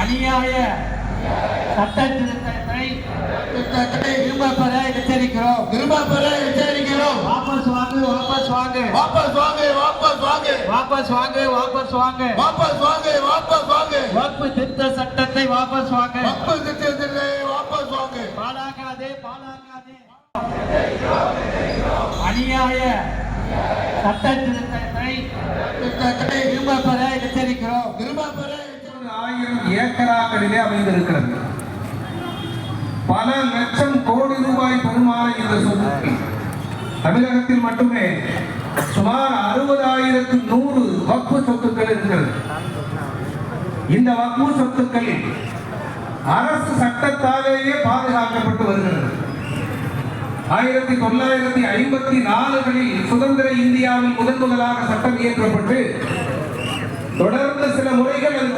அநியாய சட்ட திருத்தத்தை திரும்ப பெற எச்சரிக்கிறோம். வாபஸ் வாங்கு, வாபஸ் வாங்கு, வாபஸ் வாங்க, வாபஸ் வாங்க, வாபஸ் வாங்கு, வாபஸ் வாங்கு, வாபஸ் வாங்க, வாபஸ் வாங்க, வக்ஃப் திருத்த சட்டத்தை வாபஸ் வாங்கு. வாபஸ் திட்டத்தை வாபஸ் வாங்க. பாழாக்காதே, பாழாக்காதே. அநியாய சட்ட திருத்தத்தை திரும்ப பெற எச்சரிக்கிறோம். 1000 ஏக்கராக்களிலே அமைந்திருக்கிறது. பல லட்சம் கோடி ரூபாய் பெருமான இந்த சொத்து தமிழகத்தில் மட்டுமே சுமார் 60,100 வக்ஃப் சொத்துக்கள் இருக்கிறது. இந்த வக்ஃப் சொத்துக்கள் அரசு சட்டத்தாலேயே பாதுகாக்கப்பட்டு வருகிறது. 1954களில் சுதந்திர இந்தியாவில் முதலாக சட்டம் இயற்றப்பட்டு தொடர்ந்து சில முறைகள் அது